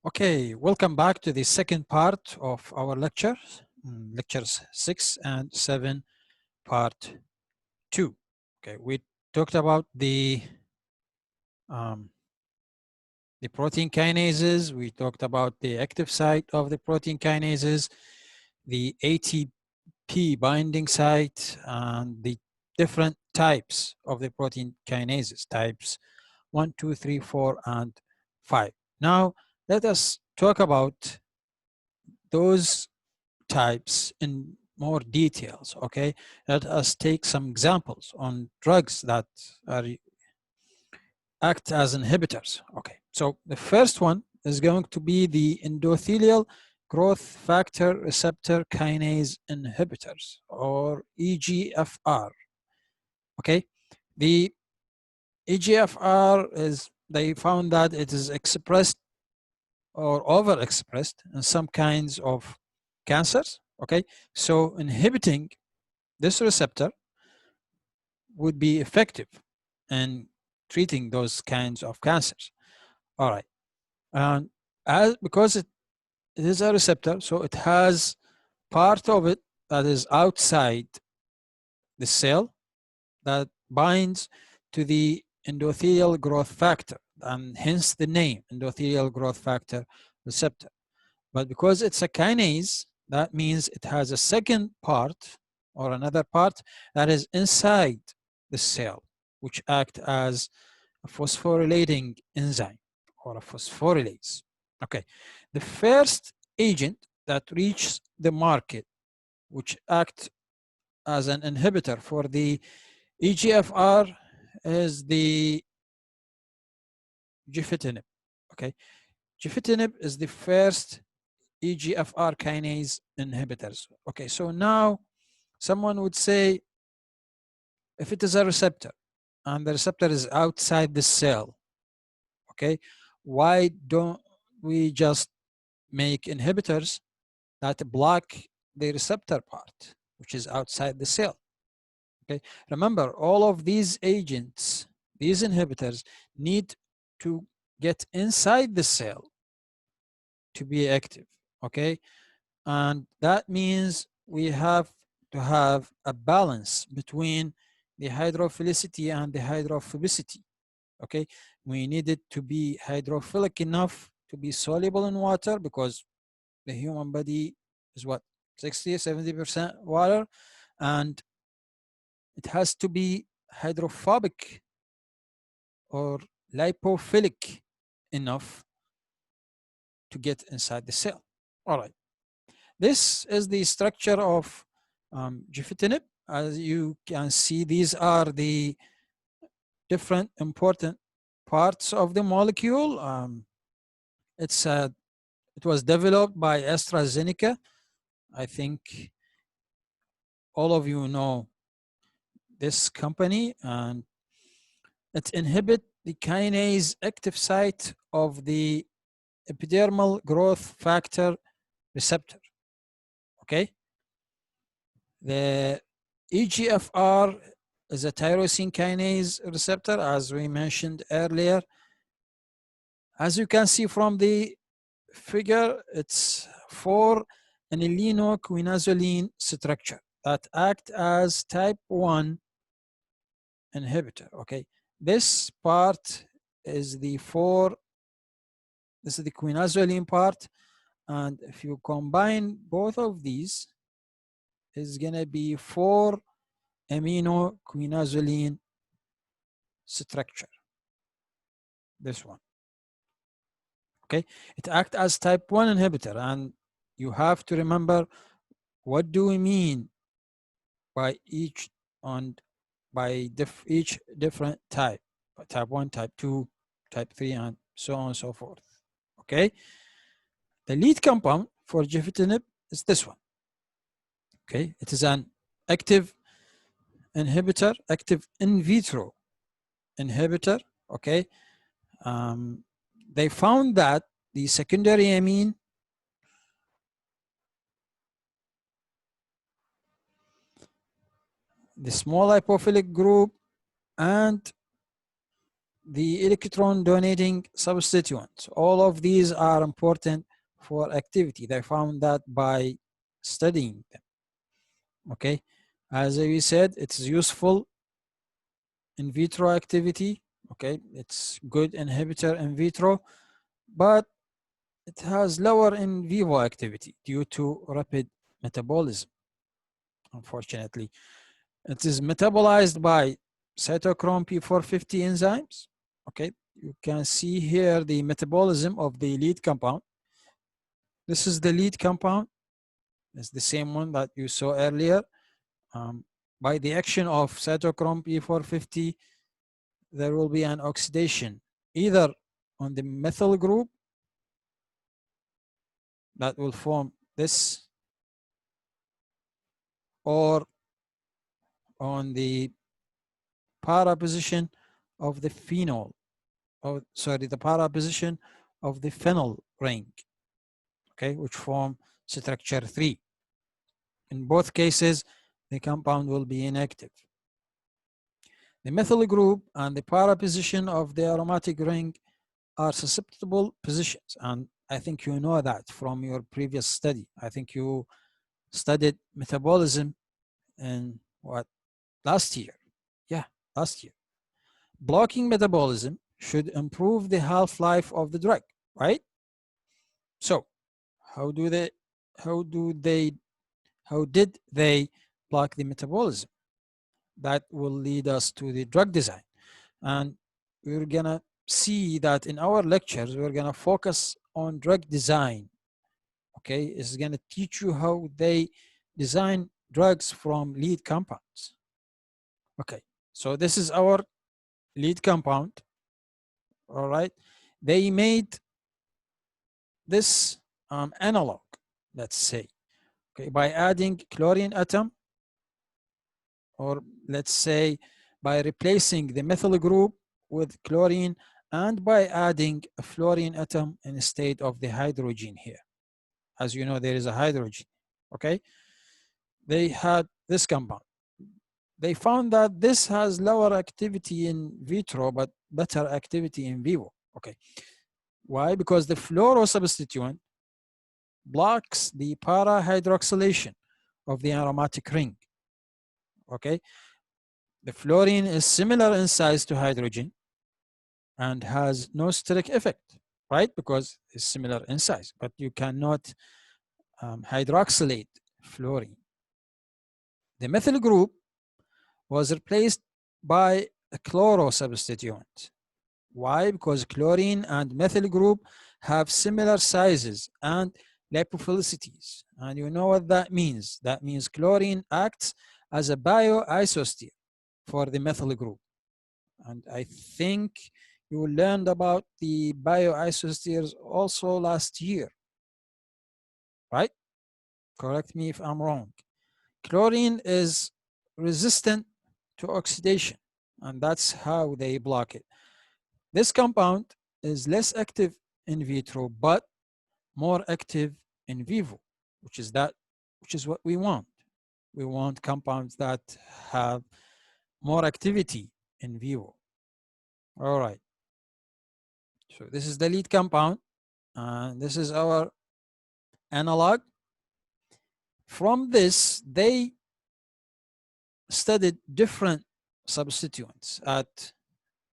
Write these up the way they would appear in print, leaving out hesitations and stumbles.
Okay, welcome back to the second part of our lectures, lectures 6 and 7, part 2. Okay, we talked about um, the protein kinases, we talked about the active site of the protein kinases, the ATP binding site, and the different types of the protein kinases, types 1, 2, 3, 4, and 5. Now, let us talk about those types in more details. Okay, let us take some examples on drugs that act as inhibitors. Okay, so the first one is going to be the endothelial growth factor receptor kinase inhibitors, or EGFR. Okay, the EGFR is, they found that it is expressed or overexpressed in some kinds of cancers. Okay, so inhibiting this receptor would be effective in treating those kinds of cancers. All right, and because it is a receptor, so it has part of it that is outside the cell that binds to the endothelial growth factor, and hence the name endothelial growth factor receptor. But because it's a kinase, that means it has a second part or another part that is inside the cell, which act as a phosphorylating enzyme or a phosphorylase. Okay, the first agent that reaches the market, which act as an inhibitor for the EGFR, is the gefitinib. Okay, gefitinib is the first EGFR kinase inhibitors. Okay, so now someone would say, if it is a receptor and the receptor is outside the cell, okay, why don't we just make inhibitors that block the receptor part, which is outside the cell? Okay, remember, all of these agents, these inhibitors, need to get inside the cell to be active. Okay, and that means we have to have a balance between the hydrophilicity and the hydrophobicity. Okay, we need it to be hydrophilic enough to be soluble in water, because the human body is what, 60-70% water, and it has to be hydrophobic or lipophilic enough to get inside the cell. All right, this is the structure of gefitinib. As you can see, these are the different important parts of the molecule. It was developed by AstraZeneca. I think all of you know this company, and it inhibits the kinase active site of the epidermal growth factor receptor. Okay, the EGFR is a tyrosine kinase receptor, as we mentioned earlier. As you can see from the figure, it's 4-anilinoquinazoline structure that act as type 1 inhibitor. Okay, this part is the this is the quinazoline part, and if you combine both of these, it's gonna be 4-aminoquinazoline structure, this one. Okay, it acts as type 1 inhibitor, and you have to remember, what do we mean by each each different type: type 1, type 2, type 3, and so on and so forth. Okay, the lead compound for gefitinib is this one. Okay, it is an active inhibitor, active in vitro inhibitor. Okay, they found that the secondary amine the small lipophilic group and the electron donating substituents. All of these are important for activity. They found that by studying them. Okay, as we said, it's useful in vitro activity. Okay, it's good inhibitor in vitro, but it has lower in vivo activity due to rapid metabolism. Unfortunately, it is metabolized by cytochrome P450 enzymes. Okay, you can see here the metabolism of the lead compound. This is the lead compound. It's the same one that you saw earlier. By the action of cytochrome P450, there will be an oxidation either on the methyl group that will form this, or on the para position of the phenol, or sorry, the para position of the phenyl ring, okay, which form structure 3. In both cases, the compound will be inactive. The methyl group and the para position of the aromatic ring are susceptible positions, and I think you know that from your previous study. I think you studied metabolism in what, last year? Yeah, last year. Blocking metabolism should improve the half-life of the drug, right? So how did they block the metabolism? That will lead us to the drug design. And we're gonna see that in our lectures, we're gonna focus on drug design. Okay, it's gonna teach you how they design drugs from lead compounds. Okay, so this is our lead compound. All right, they made this analog, let's say, okay, by adding chlorine atom, or let's say by replacing the methyl group with chlorine, and by adding a fluorine atom instead of the hydrogen here. As you know, there is a hydrogen. Okay, they had this compound. They found that this has lower activity in vitro but better activity in vivo. Okay, why? Because the fluoro substituent blocks the para hydroxylation of the aromatic ring. Okay, the fluorine is similar in size to hydrogen and has no steric effect, right? Because it's similar in size, but you cannot hydroxylate fluorine. The methyl group was replaced by a chloro substituent. Why? Because chlorine and methyl group have similar sizes and lipophilicities. And you know what that means. That means chlorine acts as a bioisoster for the methyl group. And I think you learned about the bioisosters also last year, right? Correct me if I'm wrong. Chlorine is resistant to oxidation, and that's how they block it. This compound is less active in vitro, but more active in vivo, which is what we want. We want compounds that have more activity in vivo. All right. So this is the lead compound, and this is our analog. From this, they studied different substituents at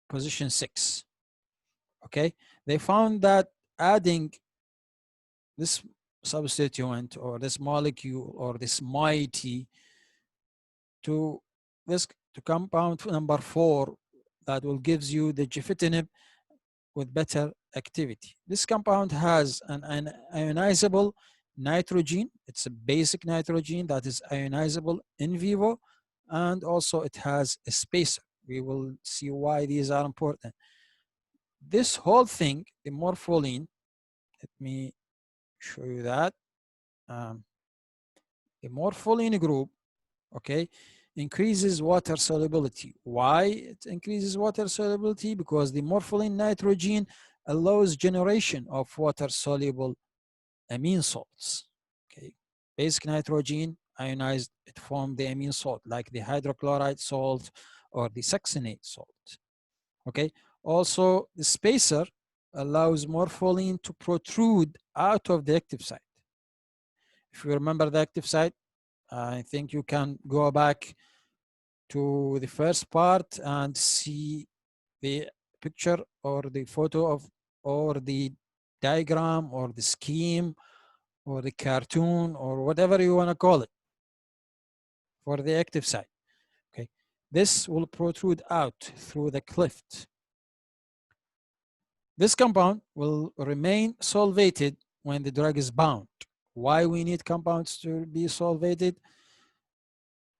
position 6. Okay, they found that adding this substituent or this molecule or this moiety to compound number 4, that will gives you the gefitinib with better activity. This compound has an ionizable nitrogen. It's a basic nitrogen that is ionizable in vivo, and also it has a spacer. We will see why these are important. This whole thing, the morpholine, let me show you that. The morpholine group, okay, increases water solubility. Why it increases water solubility? Because the morpholine nitrogen allows generation of water soluble amine salts. Okay, basic nitrogen ionized, it formed the amine salt like the hydrochloride salt or the succinate salt. Okay, Also, the spacer allows morpholine to protrude out of the active site. If you remember the active site, I think you can go back to the first part and see the picture or the photo of, or the diagram or the scheme or the cartoon or whatever you want to call it for the active site. Okay, this will protrude out through the cleft. This compound will remain solvated when the drug is bound. Why we need compounds to be solvated?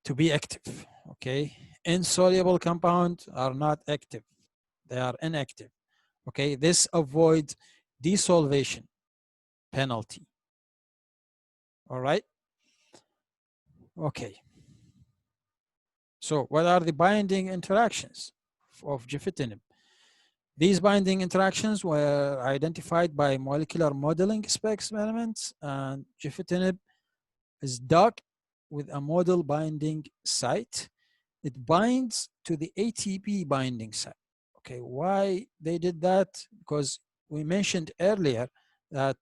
To be active. Okay, insoluble compounds are not active, they are inactive. Okay, this avoids desolvation penalty. All right. Okay. So what are the binding interactions of gefitinib? These binding interactions were identified by molecular modeling experiments, and gefitinib is docked with a model binding site. It binds to the ATP binding site. Okay, why they did that? Because we mentioned earlier that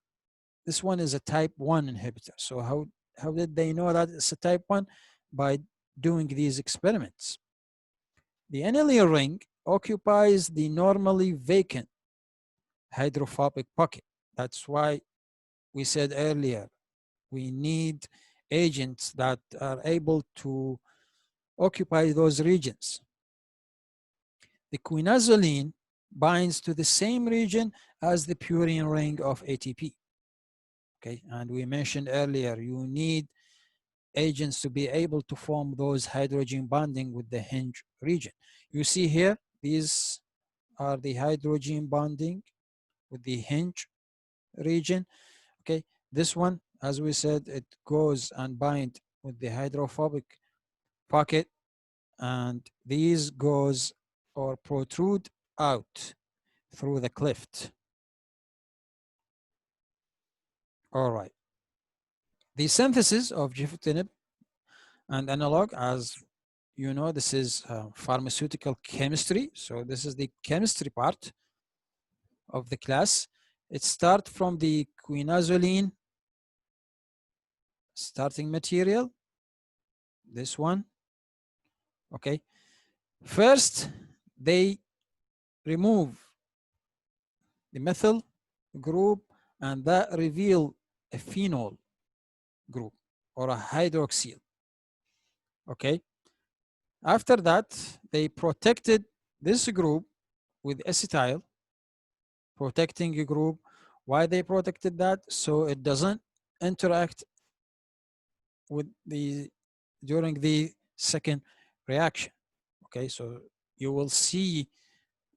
this one is a type 1 inhibitor. So how did they know that it's a type 1? By doing these experiments. The aniline ring occupies the normally vacant hydrophobic pocket. That's why we said earlier we need agents that are able to occupy those regions. The quinazoline binds to the same region as the purine ring of ATP. Okay, and we mentioned earlier you need agents to be able to form those hydrogen bonding with the hinge region. You see here, these are the hydrogen bonding with the hinge region. Okay, this one, as we said, it goes and bind with the hydrophobic pocket, and these goes or protrude out through the cleft. All right. The synthesis of gefitinib and analog, as you know, this is pharmaceutical chemistry. So this is the chemistry part of the class. It starts from the quinazoline starting material, this one. Okay. First, they remove the methyl group, and that reveal a phenol group or a hydroxyl. Okay. After that, they protected this group with acetyl, protecting a group. Why they protected that? So it doesn't interact with the during the second reaction. Okay, so you will see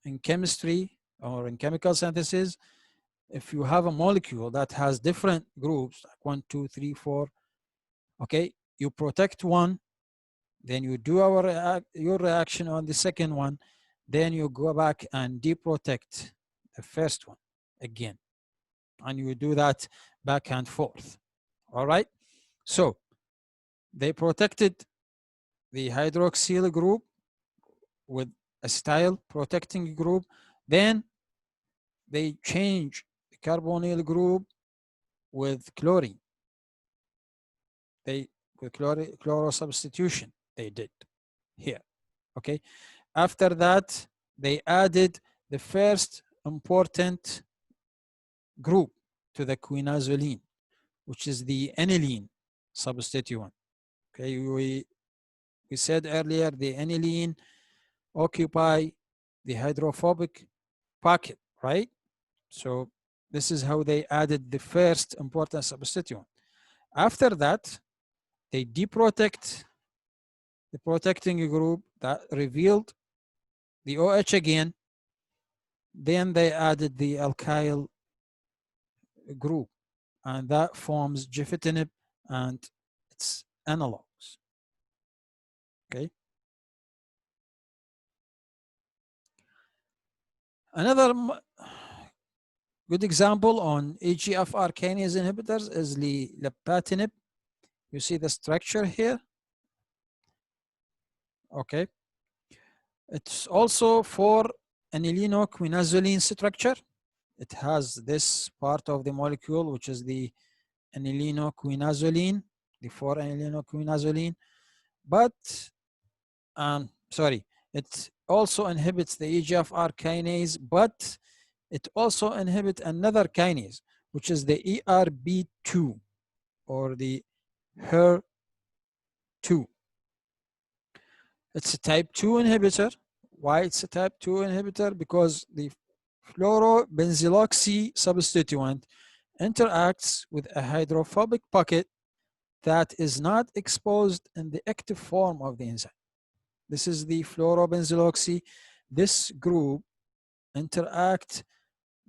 in chemistry or in chemical synthesis, if you have a molecule that has different groups, like 1, 2, 3, 4, okay, you protect one, then you do your reaction on the second one, then you go back and deprotect the first one again, and you do that back and forth. All right, so they protected the hydroxyl group with acetyl protecting group, then they change the carbonyl group with chlorine. They with chloro substitution they did here. Okay, after that they added the first important group to the quinazoline, which is the aniline substituent. Okay, we said earlier the aniline occupy the hydrophobic pocket, right? So this is how they added the first important substituent. After that, they deprotect the protecting group that revealed the OH again. Then they added the alkyl group, and that forms gefitinib and its analogs. Okay. Another good example on EGFR kinase inhibitors is the lapatinib. You see the structure here. Okay. It's also 4 anilinoquinazoline structure. It has this part of the molecule, which is the anilinoquinazoline, the 4-anilinoquinazoline, but sorry, it also inhibits the EGFR kinase, but it also inhibits another kinase, which is the ERB2 or the HER2. It's a type 2 inhibitor. Why it's a type 2 inhibitor? Because the fluorobenzyloxy substituent interacts with a hydrophobic pocket that is not exposed in the active form of the enzyme. This is the fluorobenzyloxy. This group interact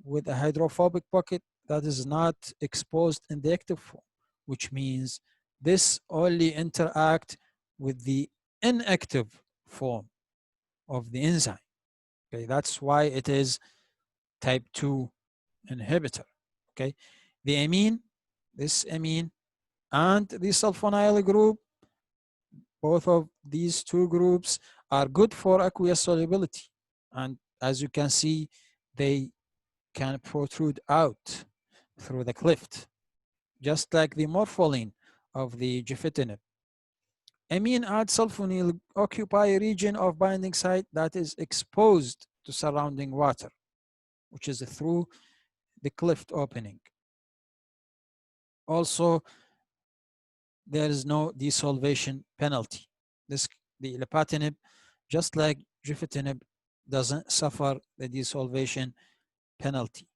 with a hydrophobic pocket that is not exposed in the active form, which means this only interact with the inactive form of the enzyme. Okay, that's why it is type 2 inhibitor. Okay, the amine, this amine, and the sulfonyl group, both of these two groups are good for aqueous solubility. And as you can see, they can protrude out through the cleft, just like the morpholine of the gefitinib. Amine and sulfonyl occupy a region of binding site that is exposed to surrounding water, which is through the cleft opening. Also, there is no desolvation penalty. The lapatinib, just like gefitinib, doesn't suffer the desolvation penalty.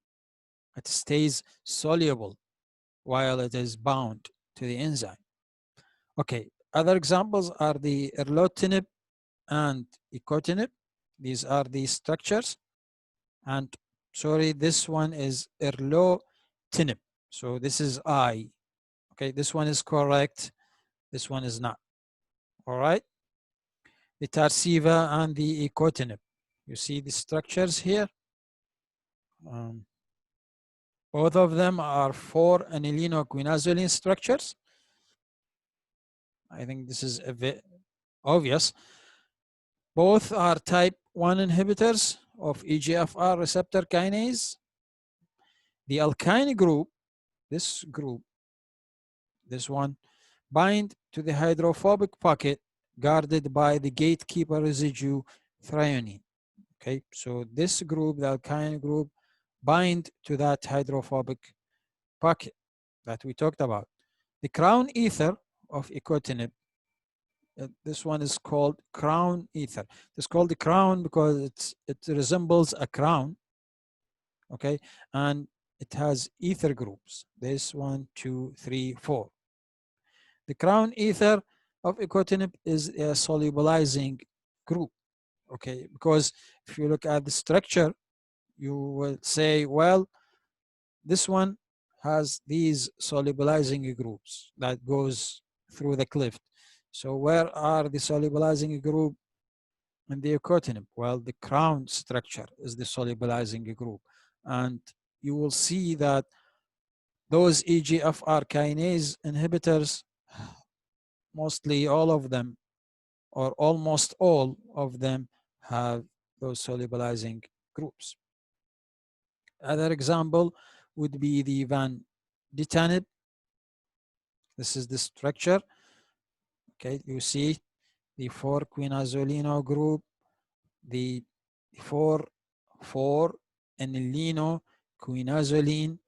It stays soluble while it is bound to the enzyme. Okay, other examples are the erlotinib and iccotinib. These are the structures. And sorry, this one is erlotinib. So this is I. Okay, this one is correct. This one is not. All right. The Tarceva and the iccotinib. You see the structures here. Both of them are 4-anilinoquinazoline structures. I think this is a bit obvious. Both are type 1 inhibitors of EGFR receptor kinase. The alkyne group, this one, bind to the hydrophobic pocket guarded by the gatekeeper residue threonine. Okay, so this group, the alkyne group, bind to that hydrophobic pocket that we talked about. The crown ether of iccotinib, this one is called crown ether. It's called the crown because it resembles a crown, okay, and it has ether groups. This 1, 2, 3, 4. The crown ether of iccotinib is a solubilizing group, okay, because if you look at the structure, you will say, well, this one has these solubilizing groups that goes through the cleft. So where are the solubilizing group in the iccotinib? Well, the crown structure is the solubilizing group. And you will see that those EGFR kinase inhibitors, mostly all of them, or almost all of them, have those solubilizing groups. Other example would be the vanditanib. This is the structure. Okay, you see the 4-quinazolino group, the 4,4-anilinoquinazoline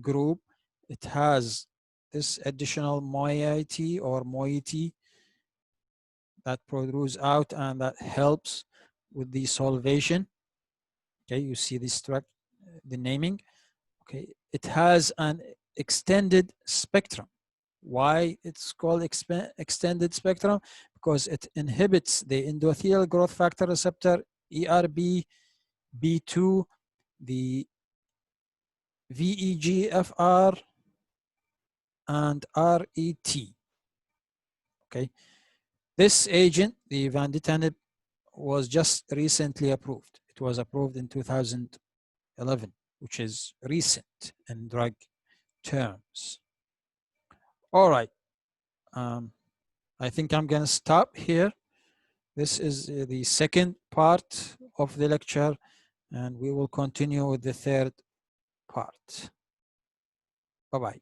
group. It has this additional moiety or moiety that protrudes out and that helps with the solvation. Okay, you see the naming. Okay, it has an extended spectrum. Why it's called extended spectrum? Because it inhibits the endothelial growth factor receptor, ERB2, the VEGFR, and RET. Okay, this agent, the vanditanib, was just recently approved. It was approved in 2011, which is recent in drug terms. All right. I think I'm going to stop here. This is the second part of the lecture. and we will continue with the third part. Bye-bye.